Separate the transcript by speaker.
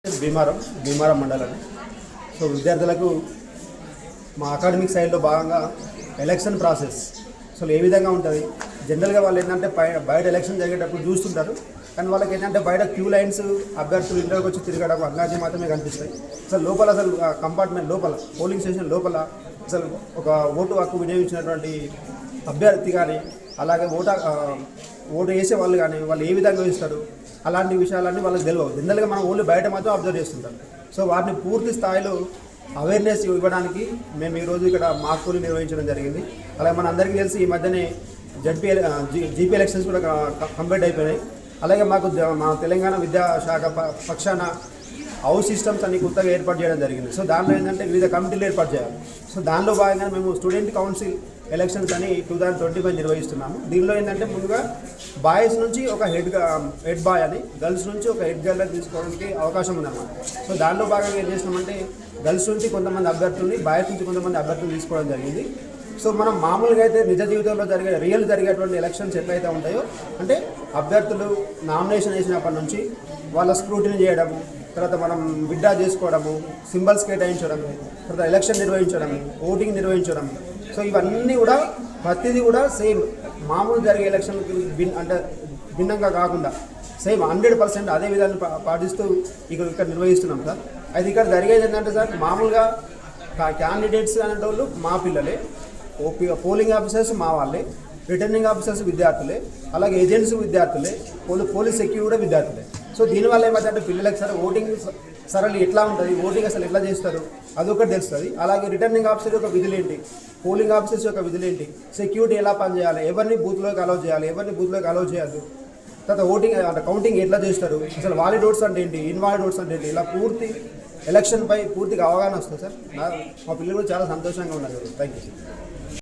Speaker 1: భీమారం మండలం. సో విద్యార్థులకు మా అకాడమిక్ సైడ్లో భాగంగా ఎలక్షన్ ప్రాసెస్ అసలు ఏ విధంగా ఉంటుంది. జనరల్గా వాళ్ళు ఏంటంటే బయట ఎలక్షన్ జరిగేటప్పుడు చూస్తుంటారు, కానీ వాళ్ళకి ఏంటంటే బయట క్యూ లైన్స్, అభ్యర్థులు ఇంట్లోకి వచ్చి తిరగడం అలాంటివి మాత్రమే కనిపిస్తాయి. అసలు కంపార్ట్మెంట్ లోపల, పోలింగ్ స్టేషన్ లోపల అసలు ఒక ఓటు హక్కు వినియోగించినటువంటి అభ్యర్థి కానీ, అలాగే ఓటు వేసే వాళ్ళు కానీ వాళ్ళు ఏ విధంగా ఇస్తారు అలాంటి విషయాలన్నీ వాళ్ళకి తెలియవు. జనరల్గా మనం ఓన్లీ బయట మాత్రం అబ్జర్వ్ చేస్తుంటాం. సో వాటిని పూర్తి స్థాయిలో అవేర్నెస్ ఇవ్వడానికి మేము ఈరోజు ఇక్కడ మాక్ పోలింగ్ నిర్వహించడం జరిగింది. అలాగే మన అందరికీ తెలిసి ఈ మధ్యనే జీపీ ఎలక్షన్స్ కూడా కంప్లీట్ అయిపోయినాయి. అలాగే మా తెలంగాణ విద్యాశాఖ పక్షాన హౌస్ సిస్టమ్స్ అన్ని కొత్తగా ఏర్పాటు చేయడం జరిగింది. సో దాంట్లో ఏంటంటే వివిధ కమిటీలు ఏర్పాటు చేయాలి. సో దానిలో భాగంగా మేము స్టూడెంట్ కౌన్సిల్ ఎలక్షన్స్ అని 2025 నిర్వహిస్తున్నాము. దీనిలో ఏంటంటే ముందుగా బాయ్స్ నుంచి ఒక హెడ్ బాయ్ అని, గర్ల్స్ నుంచి ఒక హెడ్ గర్ల్ తీసుకోవడానికి అవకాశం ఉందన్నమాట. సో దానిలో భాగంగా ఏం చేసినామంటే గర్ల్స్ నుంచి కొంతమంది అభ్యర్థుల్ని, బాయ్స్ నుంచి కొంతమంది అభ్యర్థులు తీసుకోవడం జరిగింది. సో మనం మామూలుగా అయితే నిజ జీవితంలో జరిగేటువంటి ఎలక్షన్స్ ఎట్లయితే ఉంటాయో, అంటే అభ్యర్థులు నామినేషన్ వేసినప్పటి నుంచి వాళ్ళ స్క్రూటినీ చేయడము, తర్వాత మనం విత్డ్రా చేసుకోవడము, సింబల్స్ కేటాయించడము, తర్వాత ఎలక్షన్ నిర్వహించడము, ఓటింగ్ నిర్వహించడం. సో ఇవన్నీ కూడా ప్రతిదీ కూడా సేమ్ మామూలు జరిగే ఎలక్షన్కి అంటే భిన్నంగా కాకుండా సేమ్ 100% అదే విధాన్ని పాటిస్తూ ఇక్కడ నిర్వహిస్తున్నాం సార్. అయితే ఇక్కడ జరిగేది ఏంటంటే సార్, మామూలుగా క్యాండిడేట్స్ అనేటోళ్ళు మా పిల్లలే, పోలింగ్ ఆఫీసర్స్ మా వాళ్ళే, రిటర్నింగ్ ఆఫీసర్స్ విద్యార్థులే, అలాగే ఏజెంట్స్ విద్యార్థులే, పోలీస్ సెక్యూరిటీ కూడా విద్యార్థులే. సో దీనివల్ల ఏమైందంటే పిల్లలకి సరే ఓటింగ్ సరళి ఎట్లా ఉంటుంది, ఓటింగ్ అసలు ఎట్లా చేస్తారు అదొకటి తెలుస్తుంది. అలాగే రిటర్నింగ్ ఆఫీసర్ యొక్క విధులేంటి, పోలింగ్ ఆఫీసర్స్ యొక్క విధులేంటి, సెక్యూరిటీ ఎలా పనిచేయాలి, ఎవరిని బూత్లోకి అలౌ చేయాలి, ఎవరిని బూత్లోకి అలౌ చేయద్దు, తర్వాత ఓటింగ్ అంటే కౌంటింగ్ ఎట్లా చేస్తారు, అసలు వాలిడ్ ఓట్స్ అంటే ఏంటి, ఇన్వాలిడ్ ఓట్స్ అంటే ఏంటి, ఇలా పూర్తి ఎలక్షన్పై పూర్తిగా అవగాహన వస్తుంది సార్. మా పిల్లలు కూడా చాలా సంతోషంగా ఉన్నారు. Thank you sir.